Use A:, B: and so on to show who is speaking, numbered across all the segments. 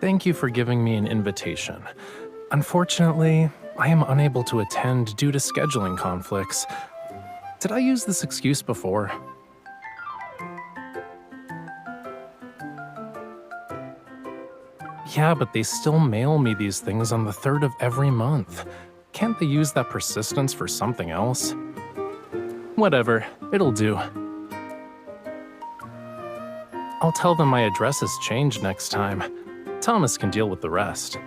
A: Thank you for giving me an invitation. Unfortunately, I am unable to attend due to scheduling conflicts. Did I use this excuse before? Yeah, but they still mail me these things on the 3rd of every month. Can't they use that persistence for something else? Whatever, it'll do. I'll tell them my address has changed next time. Thomas can deal with the rest.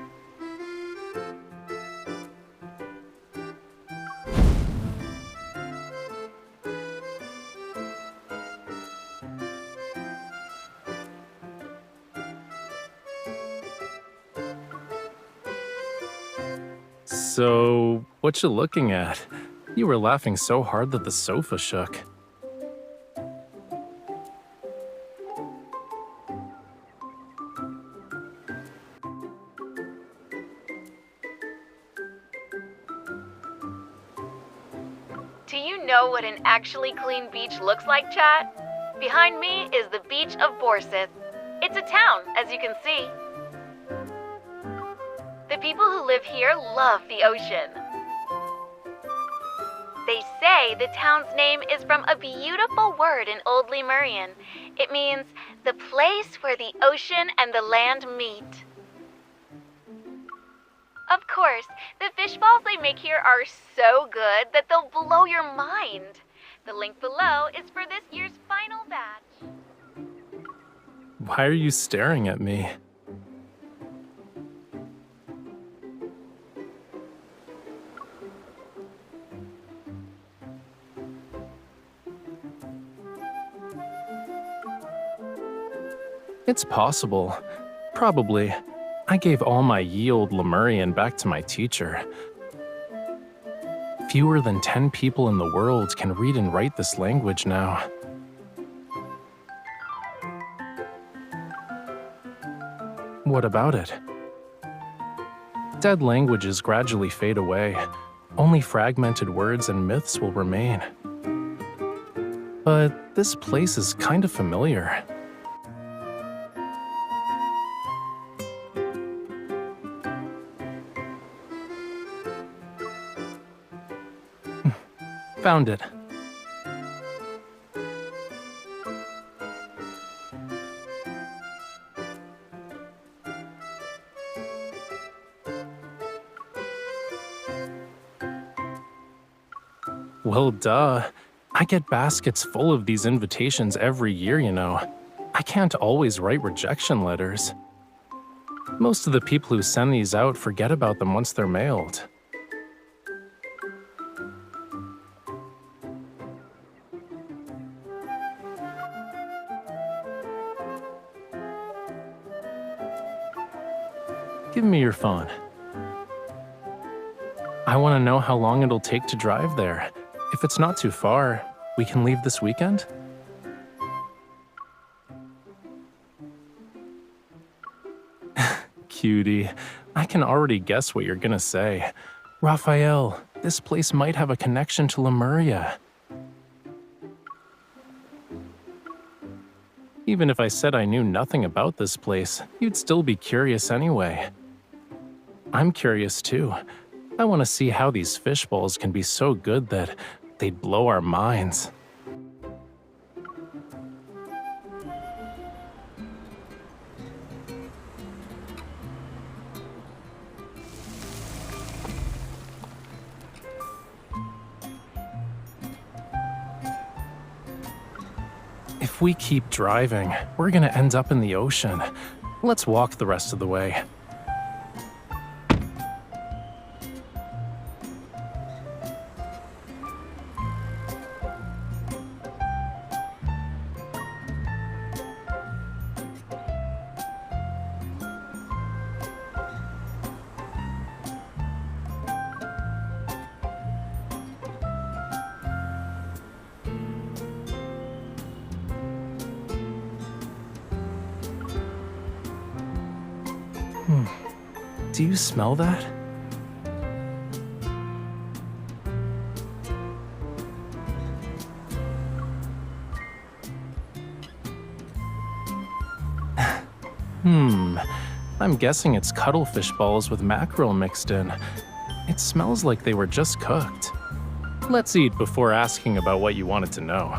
A: So, what you looking at? You were laughing so hard that the sofa shook.
B: Do you know what an actually clean beach looks like, chat? Behind me is the beach of Borseth. It's a town, as you can see. The people who live here love the ocean. They say the town's name is from a beautiful word in Old Lemurian. It means the place where the ocean and the land meet. Of course, the fish balls they make here are so good that they'll blow your mind. The link below is for this year's final batch.
A: Why are you staring at me? It's possible. Probably. I gave all my ye old Lemurian back to my teacher. Fewer than 10 people in the world can read and write this language now. What about it? Dead languages gradually fade away. Only fragmented words and myths will remain. But this place is kind of familiar. Found it. Well, duh. I get baskets full of these invitations every year, you know. I can't always write rejection letters. Most of the people who send these out forget about them once they're mailed. Give me your phone. I want to know how long it'll take to drive there. If it's not too far, we can leave this weekend? Cutie, I can already guess what you're gonna say. Raphael, this place might have a connection to Lemuria. Even if I said I knew nothing about this place, you'd still be curious anyway. I'm curious too. I want to see how these fish balls can be so good that they'd blow our minds. If we keep driving, we're gonna end up in the ocean. Let's walk the rest of the way. Do you smell that? I'm guessing it's cuttlefish balls with mackerel mixed in. It smells like they were just cooked. Let's eat before asking about what you wanted to know.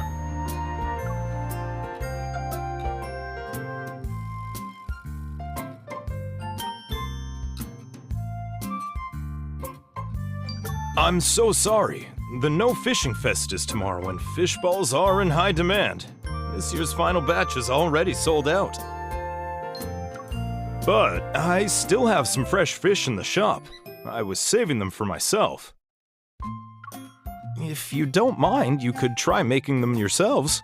C: I'm so sorry. The No Fishing Fest is tomorrow and fish balls are in high demand. This year's final batch is already sold out. But I still have some fresh fish in the shop. I was saving them for myself. If you don't mind, you could try making them yourselves.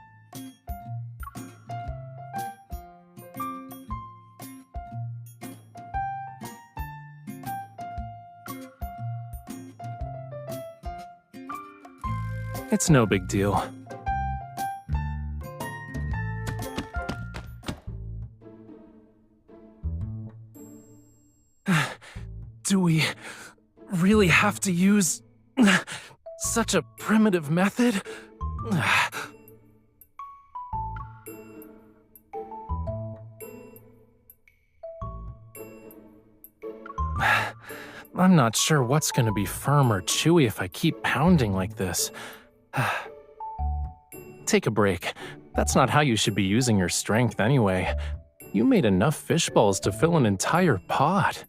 A: It's no big deal. Do we really have to use such a primitive method? I'm not sure what's going to be firm or chewy if I keep pounding like this. Take a break. That's not how you should be using your strength anyway. You made enough fish balls to fill an entire pot.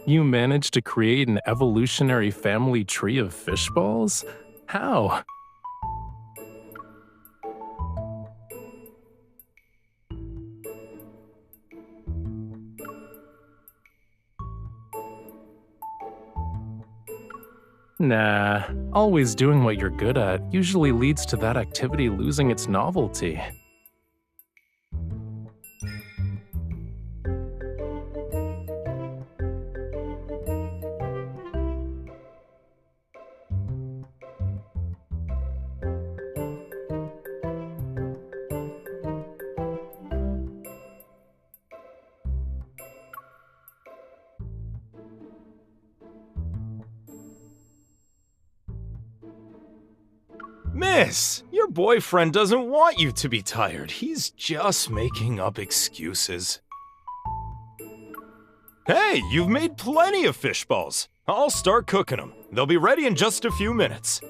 A: You managed to create an evolutionary family tree of fish balls? How? Nah, always doing what you're good at usually leads to that activity losing its novelty.
C: Miss, your boyfriend doesn't want you to be tired. He's just making up excuses. Hey, you've made plenty of fish balls. I'll start cooking them. They'll be ready in just a few minutes.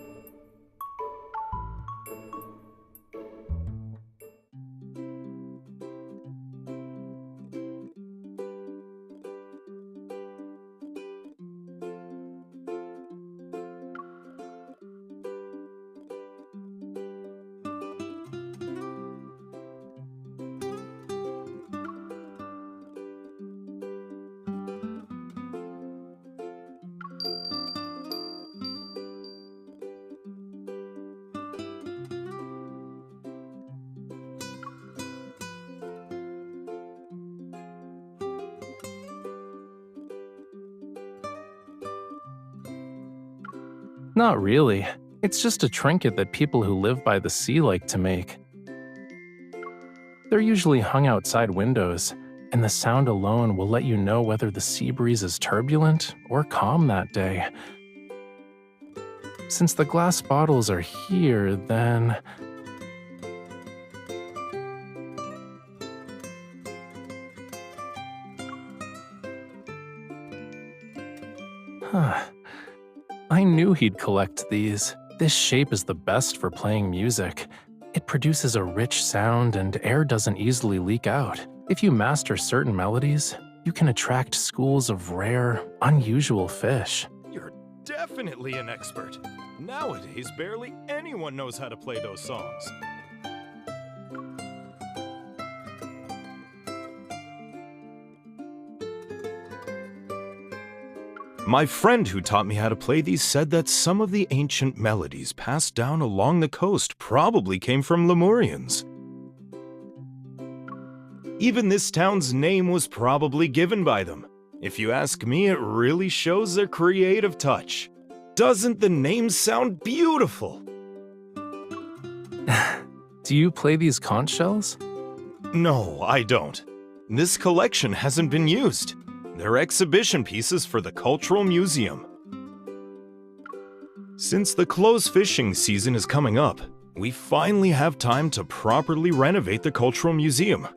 A: Not really. It's just a trinket that people who live by the sea like to make. They're usually hung outside windows, and the sound alone will let you know whether the sea breeze is turbulent or calm that day. Since the glass bottles are here, then... Huh. I knew he'd collect these. This shape is the best for playing music. It produces a rich sound and air doesn't easily leak out. If you master certain melodies, you can attract schools of rare, unusual fish.
C: You're definitely an expert. Nowadays, barely anyone knows how to play those songs. My friend who taught me how to play these said that some of the ancient melodies passed down along the coast probably came from Lemurians. Even this town's name was probably given by them. If you ask me, it really shows their creative touch. Doesn't the name sound beautiful?
A: Do you play these conch shells?
C: No, I don't. This collection hasn't been used. They're exhibition pieces for the Cultural Museum. Since the close fishing season is coming up, we finally have time to properly renovate the Cultural Museum.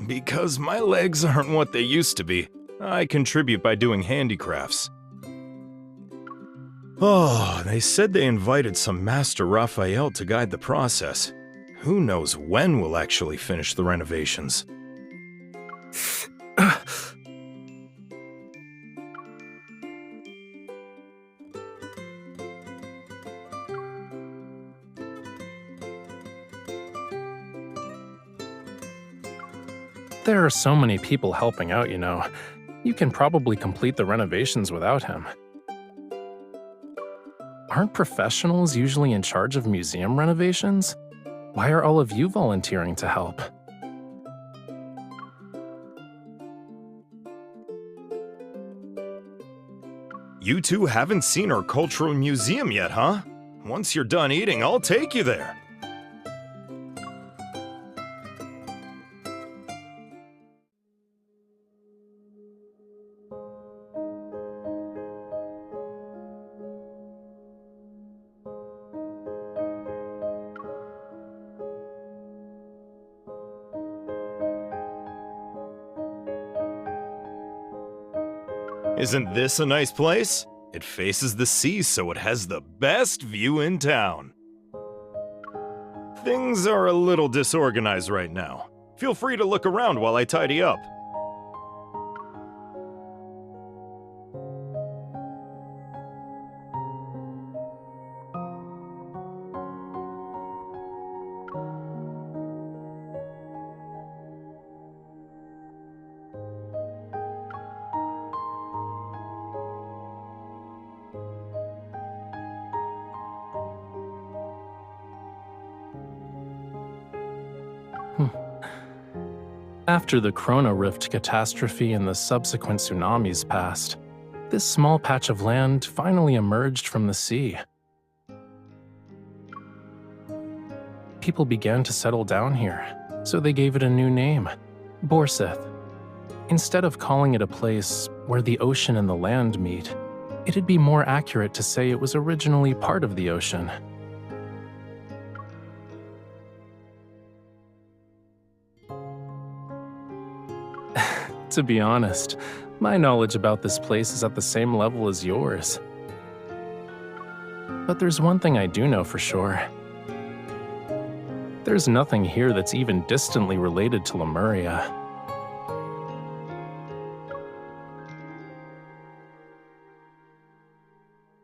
C: Because my legs aren't what they used to be, I contribute by doing handicrafts. Oh, they said they invited some master Rafayel to guide the process. Who knows when we'll actually finish the renovations?
A: There are so many people helping out, you know. You can probably complete the renovations without him. Aren't professionals usually in charge of museum renovations? Why are all of you volunteering to help?
C: You two haven't seen our Cultural Museum yet, huh? Once you're done eating, I'll take you there. Isn't this a nice place? It faces the sea, so it has the best view in town. Things are a little disorganized right now. Feel free to look around while I tidy up.
A: After the Corona Rift catastrophe and the subsequent tsunamis passed, this small patch of land finally emerged from the sea. People began to settle down here, so they gave it a new name, Borseth. Instead of calling it a place where the ocean and the land meet, it'd be more accurate to say it was originally part of the ocean. To be honest, my knowledge about this place is at the same level as yours. But there's one thing I do know for sure. There's nothing here that's even distantly related to Lemuria.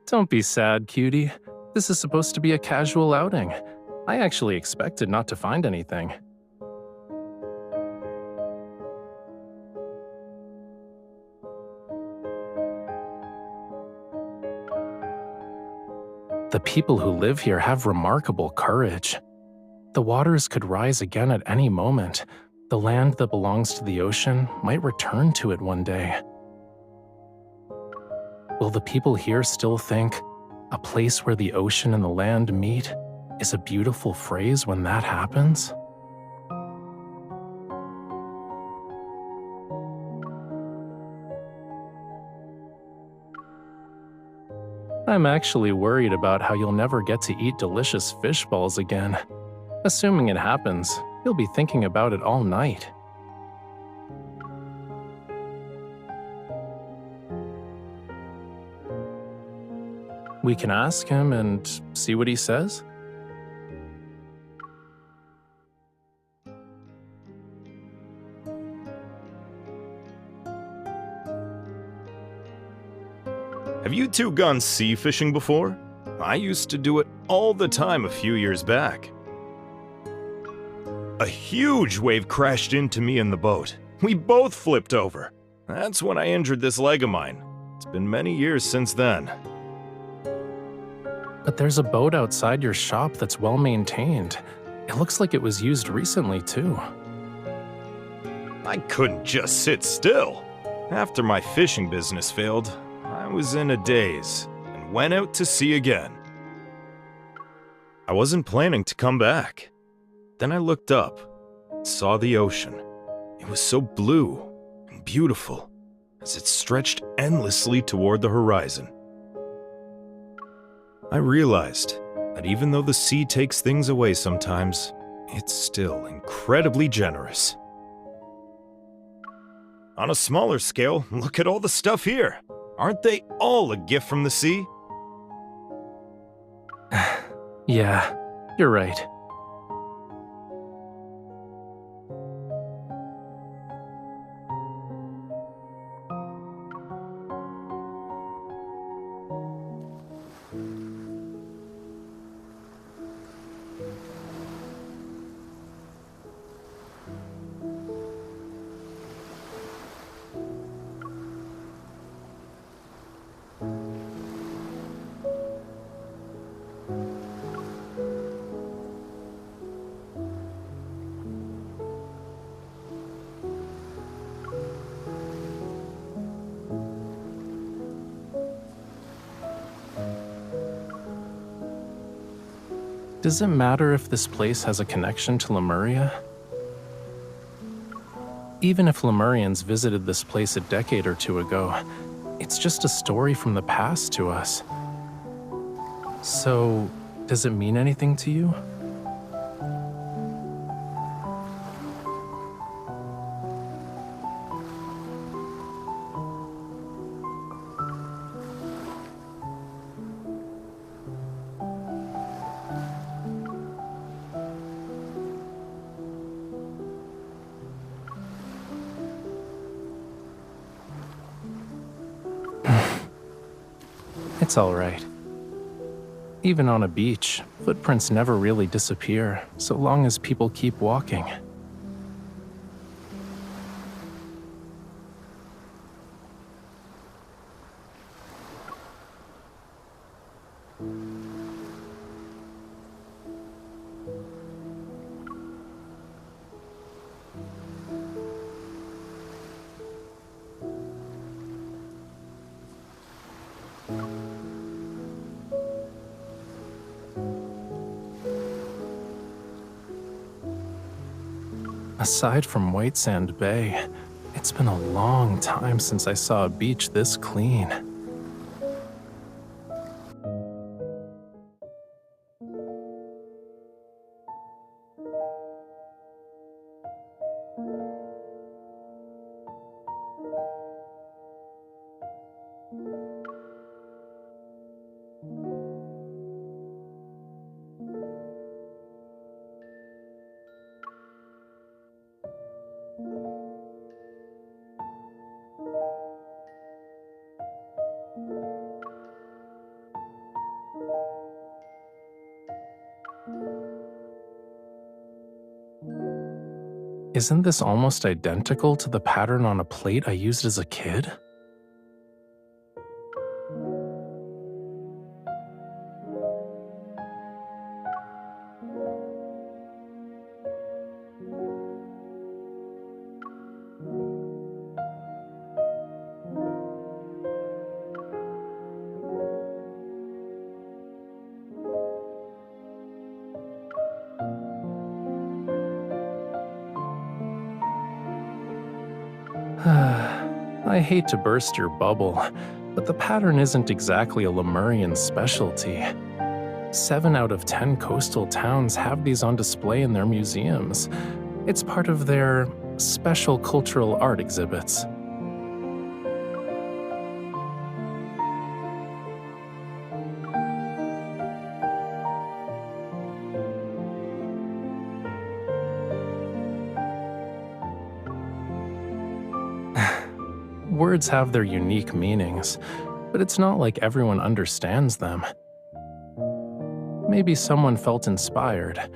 A: Don't be sad, cutie. This is supposed to be a casual outing. I actually expected not to find anything. The people who live here have remarkable courage. The waters could rise again at any moment. The land that belongs to the ocean might return to it one day. Will the people here still think a place where the ocean and the land meet is a beautiful phrase when that happens? I'm actually worried about how you'll never get to eat delicious fish balls again. Assuming it happens, you'll be thinking about it all night. We can ask him and see what he says.
C: Have you two gone sea fishing before? I used to do it all the time a few years back. A huge wave crashed into me in the boat. We both flipped over. That's when I injured this leg of mine. It's been many years since then.
A: But there's a boat outside your shop that's well maintained. It looks like it was used recently, too.
C: I couldn't just sit still. After my fishing business failed, I was in a daze and went out to sea again. I wasn't planning to come back. Then I looked up and saw the ocean. It was so blue and beautiful as it stretched endlessly toward the horizon. I realized that even though the sea takes things away sometimes, it's still incredibly generous. On a smaller scale, look at all the stuff here. Aren't they all a gift from the sea?
A: Yeah, you're right. Does it matter if this place has a connection to Lemuria? Even if Lemurians visited this place a decade or two ago, it's just a story from the past to us. So, does it mean anything to you? It's all right. Even on a beach, footprints never really disappear, so long as people keep walking. Aside from White Sand Bay, it's been a long time since I saw a beach this clean. Isn't this almost identical to the pattern on a plate I used as a kid? I hate to burst your bubble, but the pattern isn't exactly a Lemurian specialty. 7 out of 10 coastal towns have these on display in their museums. It's part of their special cultural art exhibits. Words have their unique meanings, but it's not like everyone understands them. Maybe someone felt inspired,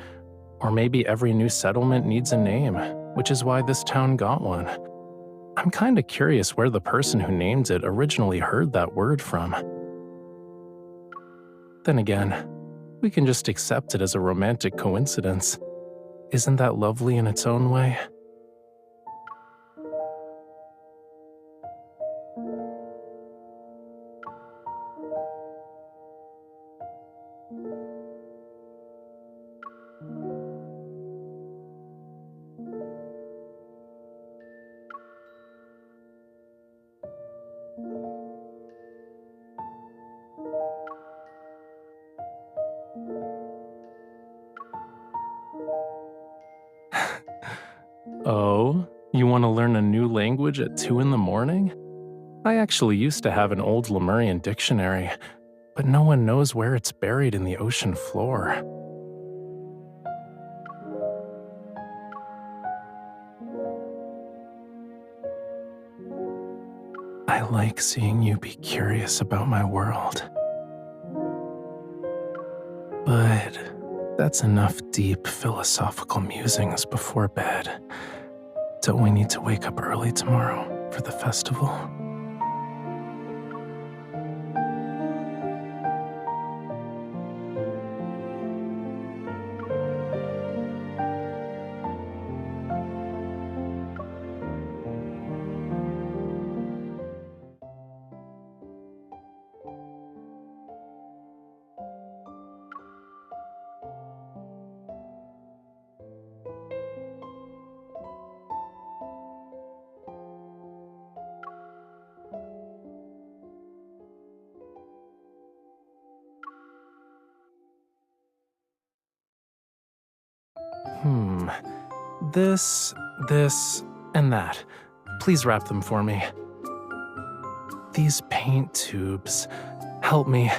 A: or maybe every new settlement needs a name, which is why this town got one. I'm kinda curious where the person who named it originally heard that word from. Then again, we can just accept it as a romantic coincidence. Isn't that lovely in its own way? learn a new language at 2 in the morning? I actually used to have an old Lemurian dictionary, but no one knows where it's buried in the ocean floor. I like seeing you be curious about my world. But that's enough deep philosophical musings before bed. Don't we need to wake up early tomorrow for the festival? This, and that. Please wrap them for me. These paint tubes. Help me.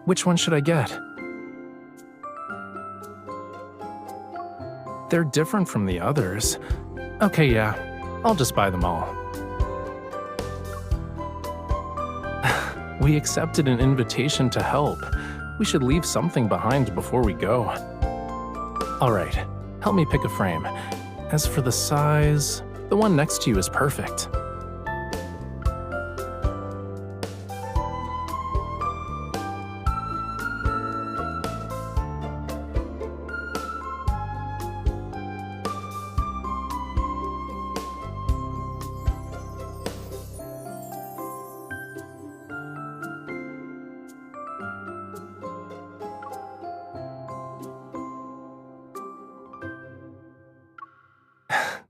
A: Which one should I get? They're different from the others. Okay, yeah. I'll just buy them all. We accepted an invitation to help. We should leave something behind before we go. All right. Help me pick a frame. As for the size, the one next to you is perfect.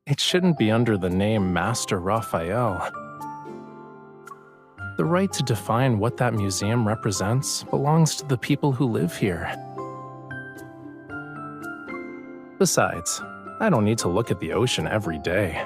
A: It shouldn't be under the name Master Raphael. The right to define what that museum represents belongs to the people who live here. Besides, I don't need to look at the ocean every day.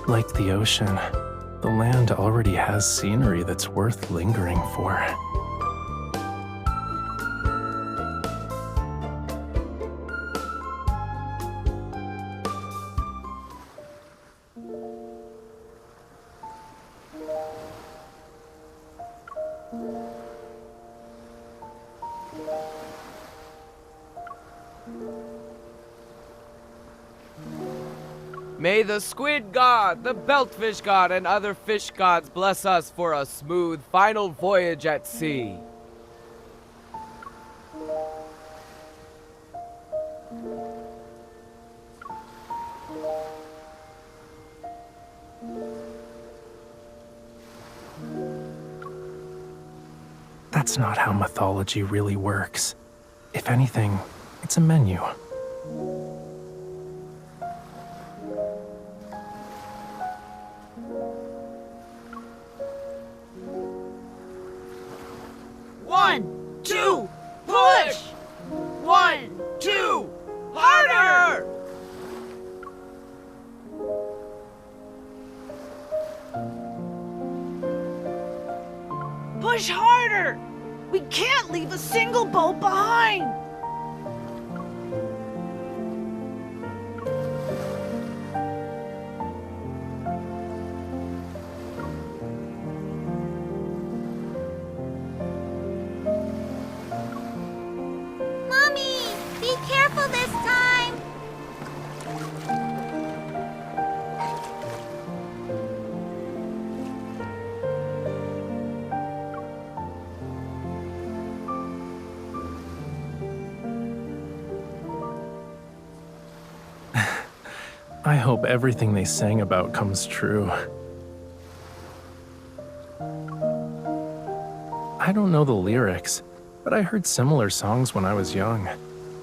A: Like the ocean, the land already has scenery that's worth lingering for.
D: May the squid god, the beltfish god, and other fish gods bless us for a smooth final voyage at sea.
A: That's not how mythology really works. If anything, it's a menu.
D: One, two, push! 1, 2, harder!
E: Push harder! We can't leave a single boat behind!
B: Mommy, be careful this time.
A: I hope everything they sang about comes true. I don't know the lyrics, but I heard similar songs when I was young.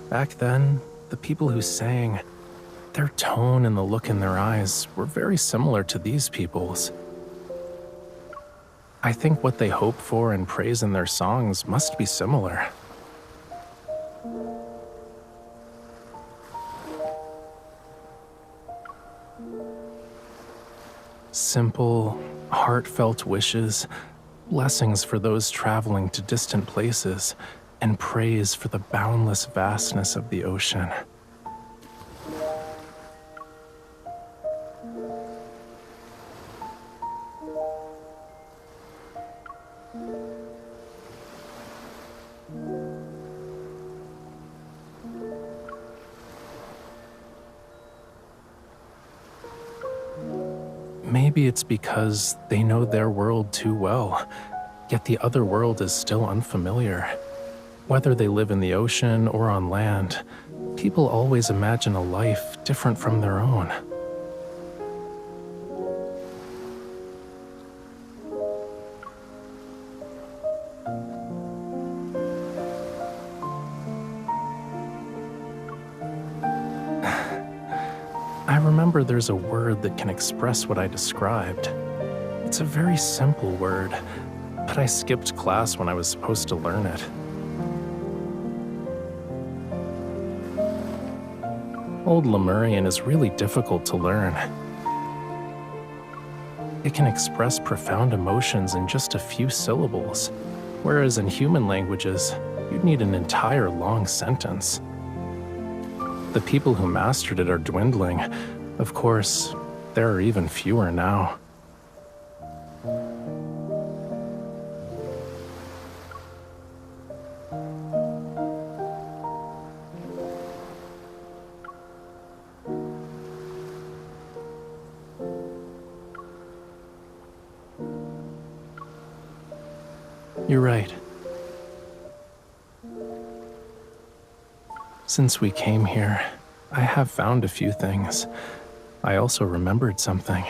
A: Back then, the people who sang, Their tone and the look in their eyes were very similar to these people's. I think what they hope for and praise in their songs must be similar. Simple, heartfelt wishes, blessings for those traveling to distant places, and praise for the boundless vastness of the ocean. Maybe it's because they know their world too well, yet the other world is still unfamiliar. Whether they live in the ocean or on land, people always imagine a life different from their own. I remember there's a word that can express what I described. It's a very simple word, but I skipped class when I was supposed to learn it. Old Lemurian is really difficult to learn. It can express profound emotions in just a few syllables, whereas in human languages, you'd need an entire long sentence. The people who mastered it are dwindling. Of course, there are even fewer now. You're right. Since we came here, I have found a few things. I also remembered something.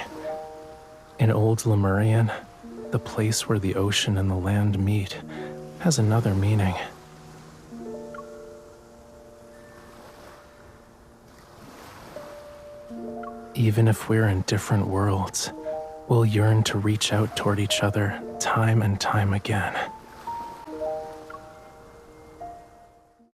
A: In Old Lemurian, the place where the ocean and the land meet has another meaning. Even if we're in different worlds, we'll yearn to reach out toward each other time and time again.